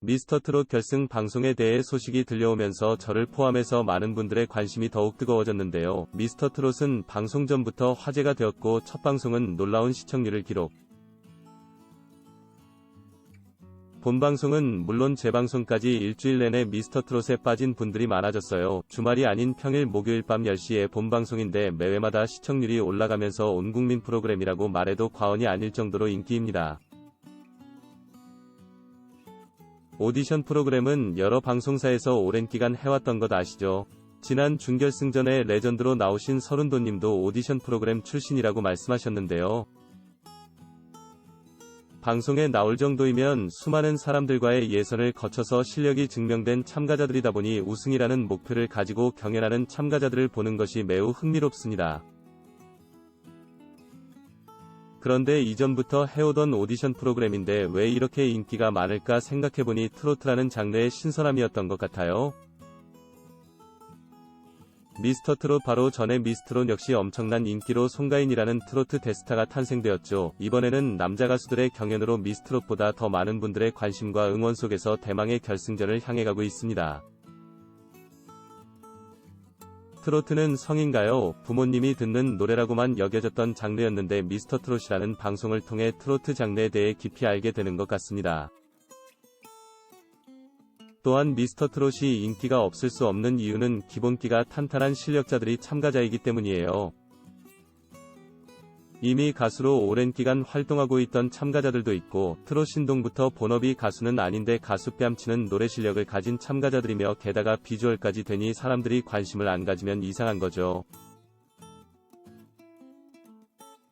미스터트롯 결승 방송에 대해 소식이 들려오면서 저를 포함해서 많은 분들의 관심이 더욱 뜨거워졌는데요. 미스터트롯은 방송 전부터 화제가 되었고 첫 방송은 놀라운 시청률을 기록. 본방송은 물론 재방송까지 일주일 내내 미스터트롯에 빠진 분들이 많아졌어요. 주말이 아닌 평일 목요일 밤 10시에 본방송인데 매회마다 시청률이 올라가면서 온국민 프로그램이라고 말해도 과언이 아닐 정도로 인기입니다. 오디션 프로그램은 여러 방송사에서 오랜 기간 해왔던 것 아시죠? 지난 준결승전에 레전드로 나오신 서른도님도 오디션 프로그램 출신이라고 말씀하셨는데요. 방송에 나올 정도이면 수많은 사람들과의 예선을 거쳐서 실력이 증명된 참가자들이다 보니 우승이라는 목표를 가지고 경연하는 참가자들을 보는 것이 매우 흥미롭습니다. 그런데 이전부터 해오던 오디션 프로그램인데 왜 이렇게 인기가 많을까 생각해보니 트로트라는 장르의 신선함이었던 것 같아요. 미스터트롯 바로 전에 미스트롯 역시 엄청난 인기로 송가인이라는 트로트 대스타가 탄생되었죠. 이번에는 남자 가수들의 경연으로 미스트롯보다 더 많은 분들의 관심과 응원 속에서 대망의 결승전을 향해 가고 있습니다. 트로트는 성인가요? 부모님이 듣는 노래라고만 여겨졌던 장르였는데 미스터트롯이라는 방송을 통해 트로트 장르에 대해 깊이 알게 되는 것 같습니다. 또한 미스터트롯이 인기가 없을 수 없는 이유는 기본기가 탄탄한 실력자들이 참가자이기 때문이에요. 이미 가수로 오랜 기간 활동하고 있던 참가자들도 있고 트롯 신동부터 본업이 가수는 아닌데 가수 뺨치는 노래 실력을 가진 참가자들이며 게다가 비주얼까지 되니 사람들이 관심을 안 가지면 이상한 거죠.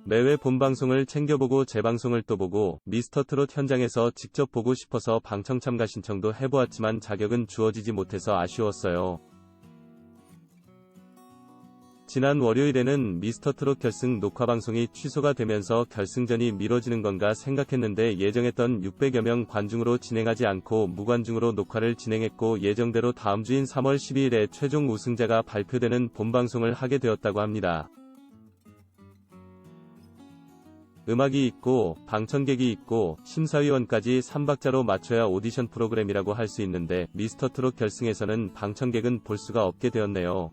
매회 본방송을 챙겨보고 재방송을 또 보고 미스터트롯 현장에서 직접 보고 싶어서 방청 참가 신청도 해보았지만 자격은 주어지지 못해서 아쉬웠어요. 지난 월요일에는 미스터트롯 결승 녹화방송이 취소가 되면서 결승전이 미뤄지는 건가 생각했는데 예정했던 600여 명 관중으로 진행하지 않고 무관중으로 녹화를 진행했고 예정대로 다음 주인 3월 12일에 최종 우승자가 발표되는 본방송을 하게 되었다고 합니다. 음악이 있고 방청객이 있고 심사위원까지 3박자로 맞춰야 오디션 프로그램이라고 할 수 있는데 미스터트롯 결승에서는 방청객은 볼 수가 없게 되었네요.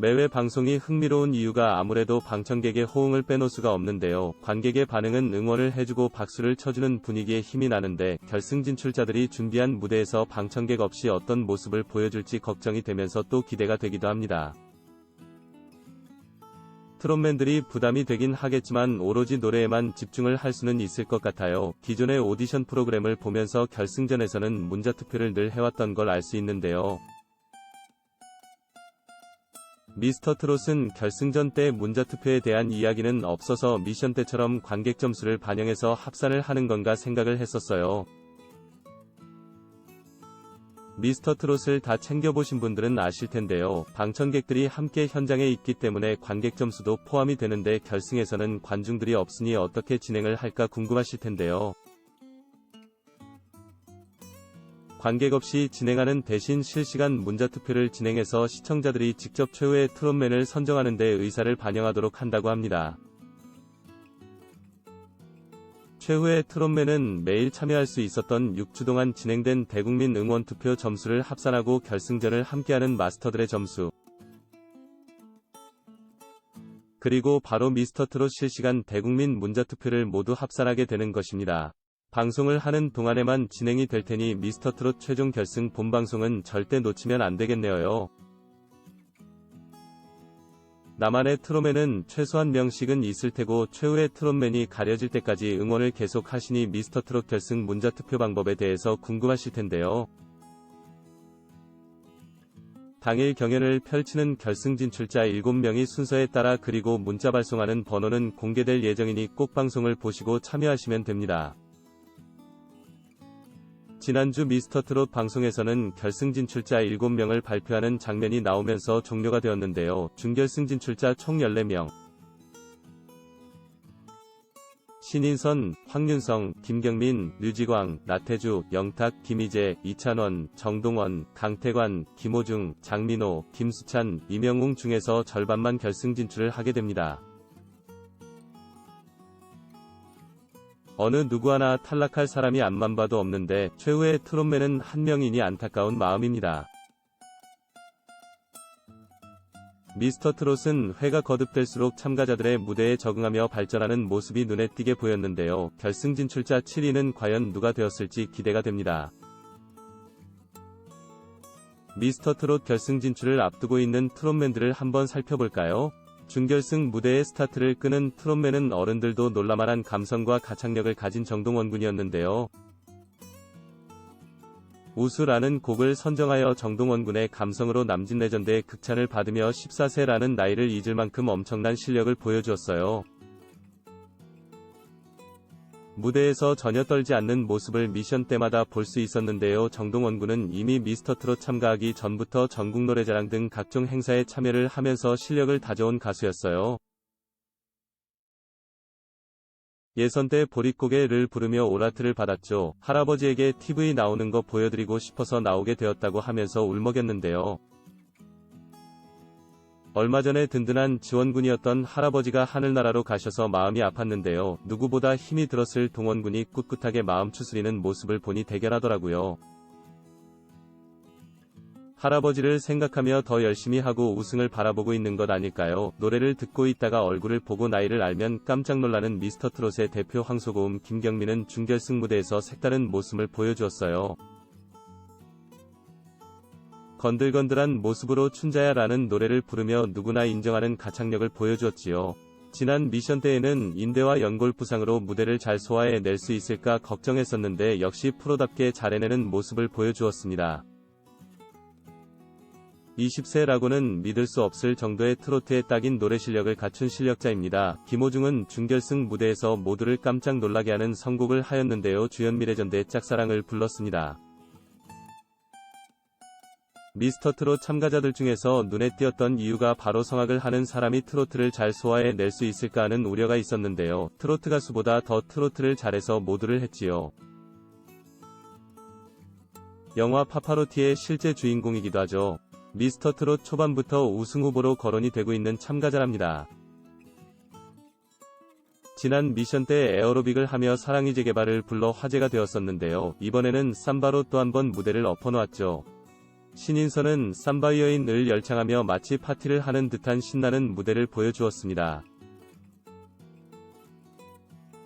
매회 방송이 흥미로운 이유가 아무래도 방청객의 호응을 빼놓을 수가 없는데요. 관객의 반응은 응원을 해주고 박수를 쳐주는 분위기에 힘이 나는데 결승 진출자들이 준비한 무대에서 방청객 없이 어떤 모습을 보여줄지 걱정이 되면서 또 기대가 되기도 합니다. 트롯맨들이 부담이 되긴 하겠지만 오로지 노래에만 집중을 할 수는 있을 것 같아요. 기존의 오디션 프로그램을 보면서 결승전에서는 문자투표를 늘 해왔던 걸 알 수 있는데요. 미스터트롯은 결승전 때 문자투표에 대한 이야기는 없어서 미션 때처럼 관객 점수를 반영해서 합산을 하는 건가 생각을 했었어요. 미스터트롯을 다 챙겨보신 분들은 아실 텐데요. 방청객들이 함께 현장에 있기 때문에 관객 점수도 포함이 되는데 결승에서는 관중들이 없으니 어떻게 진행을 할까 궁금하실 텐데요. 관객 없이 진행하는 대신 실시간 문자투표를 진행해서 시청자들이 직접 최후의 트롯맨을 선정하는 데 의사를 반영하도록 한다고 합니다. 최후의 트롯맨은 매일 참여할 수 있었던 6주 동안 진행된 대국민 응원투표 점수를 합산하고 결승전을 함께하는 마스터들의 점수, 그리고 바로 미스터트롯 실시간 대국민 문자투표를 모두 합산하게 되는 것입니다. 방송을 하는 동안에만 진행이 될 테니 미스터트롯 최종 결승 본방송은 절대 놓치면 안 되겠네요. 나만의 트롯맨은 최소한 명씩은 있을 테고 최후의 트롯맨이 가려질 때까지 응원을 계속 하시니 미스터트롯 결승 문자투표 방법에 대해서 궁금하실 텐데요. 당일 경연을 펼치는 결승 진출자 7명이 순서에 따라 그리고 문자 발송하는 번호는 공개될 예정이니 꼭 방송을 보시고 참여하시면 됩니다. 지난주 미스터트롯 방송에서는 결승 진출자 7명을 발표하는 장면이 나오면서 종료가 되었는데요. 준결승 진출자 총 14명. 신인선, 황윤성, 김경민, 류지광, 나태주, 영탁, 김희재, 이찬원, 정동원, 강태관, 김호중, 장민호, 김수찬, 이명웅 중에서 절반만 결승 진출을 하게 됩니다. 어느 누구 하나 탈락할 사람이 앞만 봐도 없는데 최후의 트롯맨은 한 명이니 안타까운 마음입니다. 미스터트롯은 회가 거듭될수록 참가자들의 무대에 적응하며 발전하는 모습이 눈에 띄게 보였는데요. 결승 진출자 7위는 과연 누가 되었을지 기대가 됩니다. 미스터트롯 결승 진출을 앞두고 있는 트롯맨들을 한번 살펴볼까요? 준결승 무대의 스타트를 끄는 트롯맨은 어른들도 놀라만한 감성과 가창력을 가진 정동원 군이었는데요. 우수라는 곡을 선정하여 정동원 군의 감성으로 남진 레전드의 극찬을 받으며 14세라는 나이를 잊을 만큼 엄청난 실력을 보여주었어요. 무대에서 전혀 떨지 않는 모습을 미션 때마다 볼 수 있었는데요. 정동원 군은 이미 미스터트롯 참가하기 전부터 전국노래자랑 등 각종 행사에 참여를 하면서 실력을 다져온 가수였어요. 예선 때 보릿고개를 부르며 오라트를 받았죠. 할아버지에게 TV 나오는 거 보여드리고 싶어서 나오게 되었다고 하면서 울먹였는데요. 얼마 전에 든든한 지원군이었던 할아버지가 하늘나라로 가셔서 마음이 아팠는데요. 누구보다 힘이 들었을 동원군이 꿋꿋하게 마음 추스리는 모습을 보니 대견하더라고요. 할아버지를 생각하며 더 열심히 하고 우승을 바라보고 있는 것 아닐까요? 노래를 듣고 있다가 얼굴을 보고 나이를 알면 깜짝 놀라는 미스터트롯의 대표 황소고음 김경민은 준결승 무대에서 색다른 모습을 보여주었어요. 건들건들한 모습으로 춘자야라는 노래를 부르며 누구나 인정하는 가창력을 보여주었지요. 지난 미션 때에는 인대와 연골 부상으로 무대를 잘 소화해낼 수 있을까 걱정했었는데 역시 프로답게 잘 해내는 모습을 보여주었습니다. 20세라고는 믿을 수 없을 정도의 트로트에 딱인 노래 실력을 갖춘 실력자입니다. 김호중은 준결승 무대에서 모두를 깜짝 놀라게 하는 선곡을 하였는데요. 주현미 레전드의 짝사랑을 불렀습니다. 미스터트롯 참가자들 중에서 눈에 띄었던 이유가 바로 성악을 하는 사람이 트로트를 잘 소화해 낼 수 있을까 하는 우려가 있었는데요. 트로트 가수보다 더 트로트를 잘해서 모두를 했지요. 영화 파파로티의 실제 주인공이기도 하죠. 미스터트롯 초반부터 우승 후보로 거론이 되고 있는 참가자랍니다. 지난 미션 때 에어로빅을 하며 사랑이 재개발을 불러 화제가 되었었는데요. 이번에는 삼바로 또 한 번 무대를 엎어놓았죠. 신인선은 삼바 여인을 열창하며 마치 파티를 하는 듯한 신나는 무대를 보여주었습니다.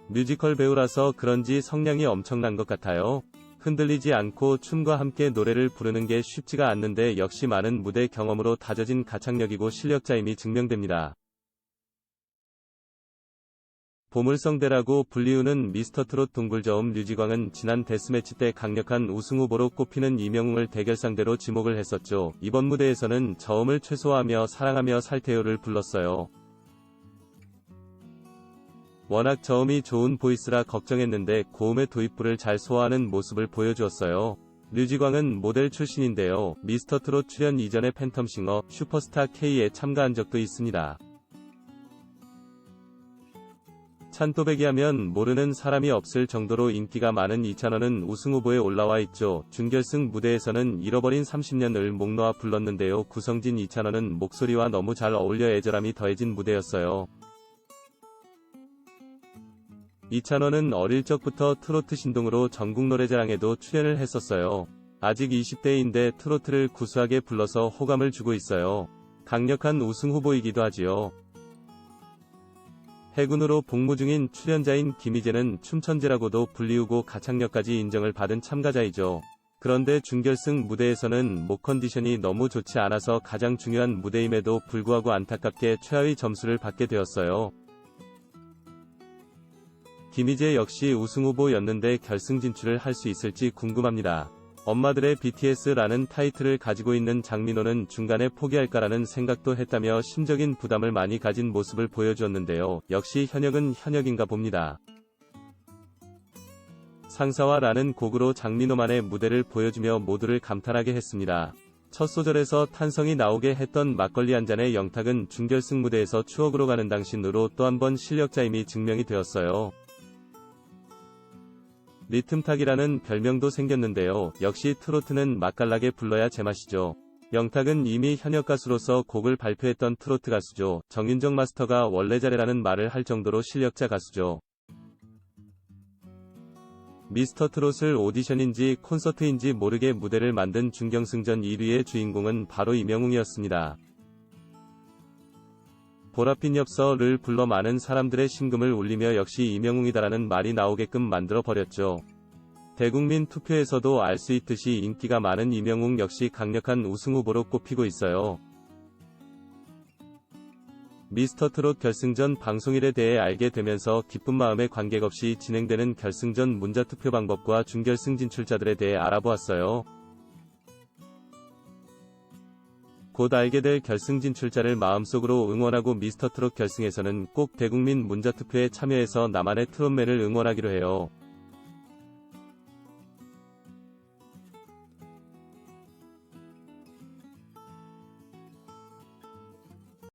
뮤지컬 배우라서 그런지 성량이 엄청난 것 같아요. 흔들리지 않고 춤과 함께 노래를 부르는 게 쉽지가 않는데 역시 많은 무대 경험으로 다져진 가창력이고 실력자임이 증명됩니다. 보물성대라고 불리우는 미스터트롯 동굴저음 류지광은 지난 데스매치 때 강력한 우승 후보로 꼽히는 이명웅을 대결상대로 지목을 했었죠. 이번 무대에서는 저음을 최소화하며 사랑하며 살테요를 불렀어요. 워낙 저음이 좋은 보이스라 걱정했는데 고음의 도입부를 잘 소화하는 모습을 보여주었어요. 류지광은 모델 출신인데요. 미스터트롯 출연 이전에 팬텀싱어 슈퍼스타 K에 참가한 적도 있습니다. 찬또배기 하면 모르는 사람이 없을 정도로 인기가 많은 이찬원은 우승 후보에 올라와 있죠. 준결승 무대에서는 잃어버린 30년을 목 놓아 불렀는데요. 구성진 이찬원은 목소리와 너무 잘 어울려 애절함이 더해진 무대였어요. 이찬원은 어릴 적부터 트로트 신동으로 전국노래자랑에도 출연을 했었어요. 아직 20대인데 트로트를 구수하게 불러서 호감을 주고 있어요. 강력한 우승 후보이기도 하지요. 해군으로 복무 중인 출연자인 김희재는 춤천재라고도 불리우고 가창력까지 인정을 받은 참가자이죠. 그런데 준결승 무대에서는 목 컨디션이 너무 좋지 않아서 가장 중요한 무대임에도 불구하고 안타깝게 최하위 점수를 받게 되었어요. 김희재 역시 우승 후보였는데 결승 진출을 할 수 있을지 궁금합니다. 엄마들의 BTS라는 타이틀을 가지고 있는 장민호는 중간에 포기할까라는 생각도 했다며 심적인 부담을 많이 가진 모습을 보여주었는데요. 역시 현역은 현역인가 봅니다. 상사와라는 곡으로 장민호만의 무대를 보여주며 모두를 감탄하게 했습니다. 첫 소절에서 탄성이 나오게 했던 막걸리 한 잔의 영탁은 준결승 무대에서 추억으로 가는 당신으로 또 한 번 실력자임이 증명이 되었어요. 리듬탁이라는 별명도 생겼는데요. 역시 트로트는 맛깔나게 불러야 제맛이죠. 영탁은 이미 현역 가수로서 곡을 발표했던 트로트 가수죠. 정윤정 마스터가 원래 잘해라는 말을 할 정도로 실력자 가수죠. 미스터트롯을 오디션인지 콘서트인지 모르게 무대를 만든 준결승전 1위의 주인공은 바로 이명웅이었습니다. 보랏빛 엽서를 불러 많은 사람들의 심금을 울리며 역시 이명웅이다라는 말이 나오게끔 만들어 버렸죠. 대국민 투표에서도 알 수 있듯이 인기가 많은 이명웅 역시 강력한 우승 후보로 꼽히고 있어요. 미스터트롯 결승전 방송일에 대해 알게 되면서 기쁜 마음에 관객 없이 진행되는 결승전 문자투표 방법과 준결승 진출자들에 대해 알아보았어요. 곧 알게 될 결승 진출자를 마음속으로 응원하고 미스터트롯 결승에서는 꼭 대국민 문자투표에 참여해서 나만의 트롯맨을 응원하기로 해요.